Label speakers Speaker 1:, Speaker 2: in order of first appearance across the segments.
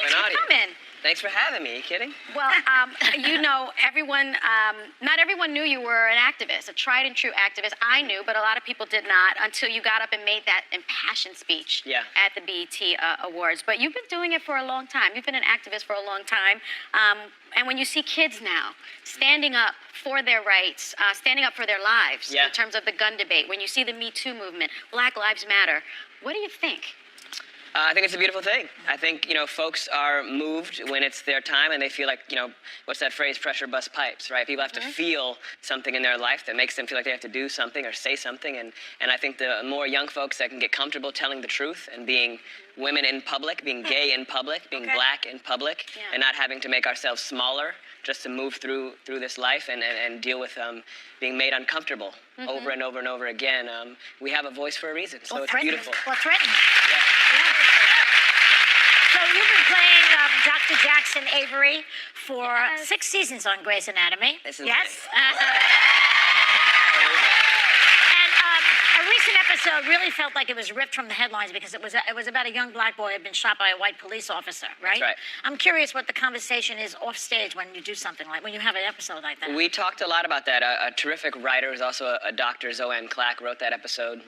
Speaker 1: Thanks for coming.
Speaker 2: Thanks for having me. Are you kidding?
Speaker 1: Well, you know, everyone, not everyone knew you were an activist, a tried and true activist. I knew, but a lot of people did not until you got up and made that impassioned speech at the BET Awards. But you've been doing it for a long time. You've been an activist for a long time. And when you see kids now standing up for their rights, standing up for their lives in terms of the gun debate, when you see the Me Too movement, Black Lives Matter, what do you think?
Speaker 2: I think it's a beautiful thing. I think, you know, folks are moved when it's their time and they feel like, you know, what's that phrase, pressure bust pipes, right? People have to feel something in their life that makes them feel like they have to do something or say something. And I think the more young folks that can get comfortable telling the truth and being women in public, being gay in public, being black in public, and not having to make ourselves smaller just to move through this life and deal with being made uncomfortable over and over and over again. We have a voice for a reason, so it's beautiful.
Speaker 3: Well, threatened. So you've been playing Dr. Jackson Avery for 6 seasons on Grey's Anatomy.
Speaker 2: Yes.
Speaker 3: And a recent episode really felt like it was ripped from the headlines because it was about a young black boy who had been shot by a white police officer, right?
Speaker 2: That's right.
Speaker 3: I'm curious what the conversation is off stage when you do something like, when you have an episode like that.
Speaker 2: We talked a lot about that. A terrific writer who's also a doctor, Zoanne Clack, wrote that episode.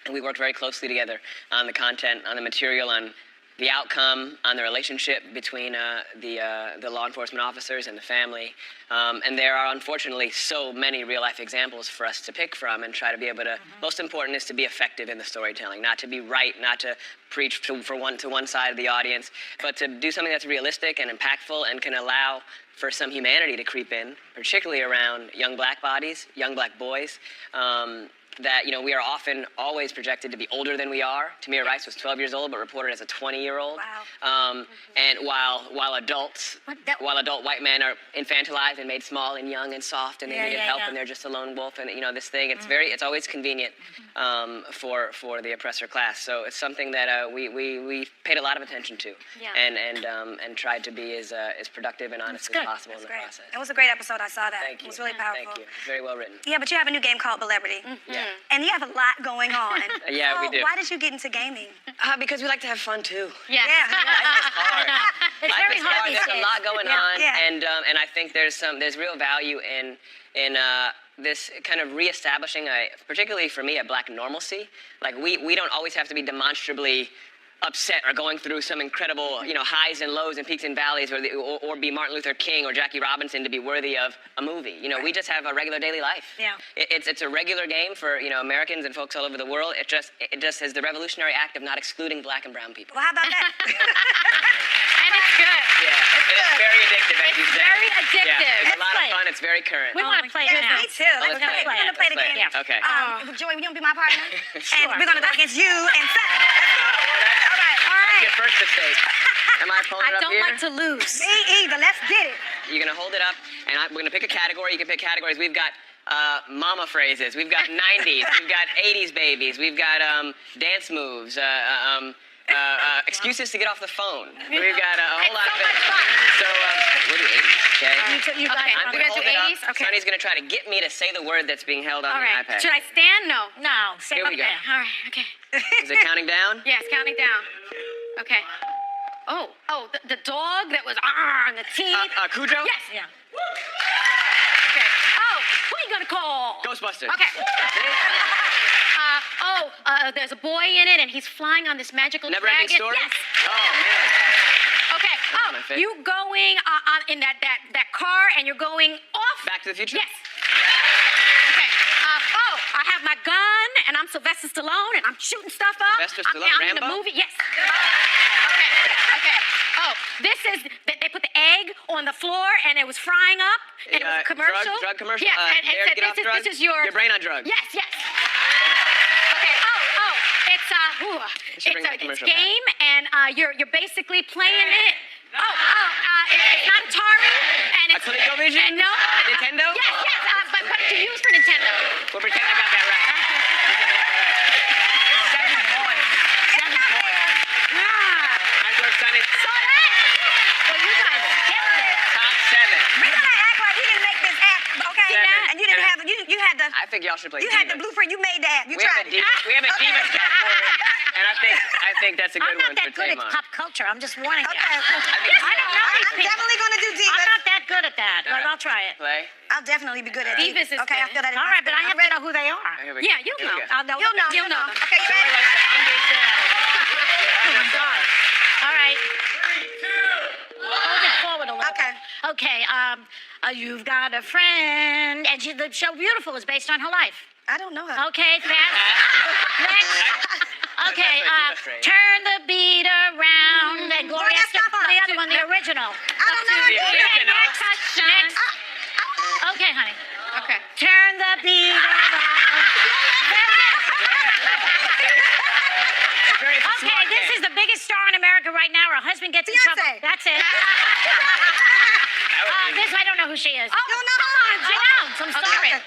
Speaker 2: And we worked very closely together on the content, on the material, on the outcome, on the relationship between the law enforcement officers and the family. And there are, unfortunately, so many real-life examples for us to pick from and try to be able to, most important is to be effective in the storytelling, not to be right, not to preach to one side of the audience, but to do something that's realistic and impactful and can allow for some humanity to creep in, particularly around young black bodies, young black boys. That, you know, we are often always projected to be older than we are. Tamir Rice was 12 years old, but reported as a 20-year-old.
Speaker 1: Wow.
Speaker 2: And while adult white men are infantilized and made small and young and soft and they needed help and they're just a lone wolf and, you know, this thing, it's always convenient for the oppressor class. So it's something that we paid a lot of attention to and tried to be as productive and honest as possible in the process.
Speaker 4: It was a great episode. I saw that.
Speaker 2: Thank you.
Speaker 4: It was really powerful.
Speaker 2: Thank you. Very well written.
Speaker 4: Yeah, but you have a new game called BLeBRiTY. And you have a lot going on.
Speaker 2: Yeah, we do.
Speaker 4: Why did you get into gaming?
Speaker 2: Because we like to have fun too.
Speaker 1: Yeah.
Speaker 2: Life is hard.
Speaker 3: It's very hard these
Speaker 2: There's
Speaker 3: days.
Speaker 2: a lot going on, and I think there's real value in this kind of reestablishing particularly for me, a black normalcy. Like we don't always have to be demonstrably upset or going through some incredible, you know, highs and lows and peaks and valleys, or be Martin Luther King or Jackie Robinson to be worthy of a movie. You know, we just have a regular daily life.
Speaker 3: Yeah.
Speaker 2: It's a regular game for, you know, Americans and folks all over the world. It just is the revolutionary act of not excluding black and brown people.
Speaker 4: Well, how about that?
Speaker 1: And it's good.
Speaker 2: Yeah, it's very addictive, as you said.
Speaker 1: Very addictive.
Speaker 2: Yeah, it's a lot of fun. It's very current.
Speaker 1: We want to play it now.
Speaker 4: Me too. Let's play. We're gonna play the game.
Speaker 2: Yeah. Okay.
Speaker 4: Joy, you gonna be my partner? And we're gonna go against you and Seth. All right.
Speaker 2: That's your first mistake. Am I pulling it
Speaker 1: I
Speaker 2: up
Speaker 1: don't
Speaker 2: here?
Speaker 1: like to lose.
Speaker 4: Me either. Let's get it.
Speaker 2: You're gonna hold it up, and we're gonna pick a category. You can pick categories. We've got mama phrases. We've got 90s. We've got 80s babies. We've got dance moves. Excuses to get off the phone. We've got a whole lot of things. So we'll do 80s, okay?
Speaker 3: You got it.
Speaker 1: We're gonna do 80s? Okay.
Speaker 2: Sonny's gonna try to get me to say the word that's being held on
Speaker 1: All
Speaker 2: the
Speaker 1: right.
Speaker 2: iPad.
Speaker 1: Should I stand? No.
Speaker 3: No. Say
Speaker 2: Here we go.
Speaker 1: All right. Okay.
Speaker 2: Is it counting down?
Speaker 1: Yes, counting down. Okay. Oh, the dog that was on the teeth.
Speaker 2: Cujo?
Speaker 1: Yes.
Speaker 3: Yeah.
Speaker 1: Okay. Oh, who are you gonna call?
Speaker 2: Ghostbusters.
Speaker 1: Okay. There's a boy in it, and he's flying on this magical
Speaker 2: Never
Speaker 1: dragon.
Speaker 2: Ending Story?
Speaker 1: Yes.
Speaker 2: Oh, man.
Speaker 1: Okay.
Speaker 2: my favorite.
Speaker 1: You going in that car, and you're going off?
Speaker 2: Back to the Future?
Speaker 1: Yes. Okay. I have my gun, and I'm Sylvester Stallone, and I'm shooting stuff up.
Speaker 2: Sylvester Stallone,
Speaker 1: I'm in the
Speaker 2: Rambo?
Speaker 1: movie. Yes. Okay. Oh, this is they put the egg on the floor, and it was frying up, and it was a commercial.
Speaker 2: Drug commercial?
Speaker 1: Yes, and
Speaker 2: Dare
Speaker 1: said,
Speaker 2: Get Off Drugs?
Speaker 1: this is your
Speaker 2: Brain on Drugs.
Speaker 1: Yes. Okay. It's
Speaker 2: It's
Speaker 1: game, and you're basically playing it. It's not Atari, and it's
Speaker 2: ColecoVision?
Speaker 1: and no,
Speaker 2: Nintendo?
Speaker 1: Yes. But what did you use for Nintendo?
Speaker 2: We're pretending I got that right. 7 points. 7 points. I scored Sonny.
Speaker 1: Well, you guys killed it.
Speaker 2: Top 7.
Speaker 4: We gotta act like we didn't make this app, okay?
Speaker 2: 7.
Speaker 4: And you didn't have you had the
Speaker 2: I think y'all should play
Speaker 4: you had the
Speaker 2: Divas.
Speaker 4: blueprint. You made the app. You
Speaker 2: We have
Speaker 4: tried
Speaker 2: a Divas category, and I think that's a good
Speaker 3: I'm not
Speaker 2: one for
Speaker 3: that good at
Speaker 2: Tamar.
Speaker 3: pop culture. I'm just warning you.
Speaker 4: Okay.
Speaker 3: I don't know these
Speaker 4: I'm
Speaker 3: people.
Speaker 4: definitely going to do Divas.
Speaker 3: I'm not that good at that, but I'll try it.
Speaker 2: Play.
Speaker 4: I'll definitely be good at
Speaker 1: Divas is
Speaker 4: Okay, I
Speaker 1: good.
Speaker 4: feel that in
Speaker 3: All
Speaker 4: my
Speaker 3: right, but I
Speaker 4: spirit.
Speaker 3: have to know who they are.
Speaker 2: Here we go.
Speaker 1: Yeah, you'll
Speaker 2: Here we
Speaker 1: know.
Speaker 2: go.
Speaker 3: I'll know.
Speaker 4: You'll know. Okay, you ready?
Speaker 3: Oh my God. All right. Hold it forward a little.
Speaker 4: Okay.
Speaker 3: Okay. You've got a friend, and the show Beautiful is based on her life.
Speaker 4: I don't know her.
Speaker 3: Okay, fast. Next. Okay,
Speaker 2: That's a diva phrase.
Speaker 3: turn the beat around. And Gloria
Speaker 4: Gloria
Speaker 3: Estefan, the other one, the original.
Speaker 4: I don't know her.
Speaker 2: The
Speaker 3: Okay,
Speaker 2: original.
Speaker 3: next. Okay, honey.
Speaker 1: Okay.
Speaker 3: Turn the beat around. Okay, this is the biggest star in America right now. Her husband gets in trouble.
Speaker 4: Beyonce.
Speaker 3: That's it. This, I don't know who she is.
Speaker 4: You don't know her?
Speaker 3: I know, so I'm sorry.
Speaker 4: Okay.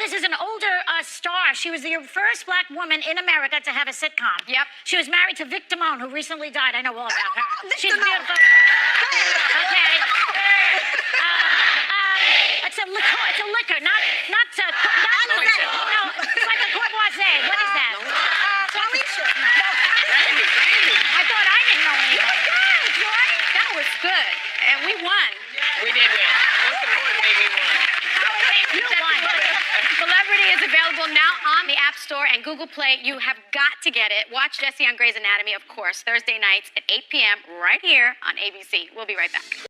Speaker 3: This is an older star. She was the first black woman in America to have a sitcom.
Speaker 1: Yep.
Speaker 3: She was married to Vic Damone, who recently died. I know all about her.
Speaker 4: Vic
Speaker 3: She's
Speaker 4: Damone.
Speaker 3: beautiful. Okay. It's a liquor, not no, it's like a Courvoisier. What is that?
Speaker 4: Alicia.
Speaker 3: I thought I didn't know anything.
Speaker 1: That was good. And we won.
Speaker 2: We did win. Most importantly, we won.
Speaker 3: You won.
Speaker 1: BLeBRiTY is available now on the App Store and Google Play. You have got to get it. Watch Jesse on Grey's Anatomy, of course, Thursday nights at 8 p.m. right here on ABC. We'll be right back.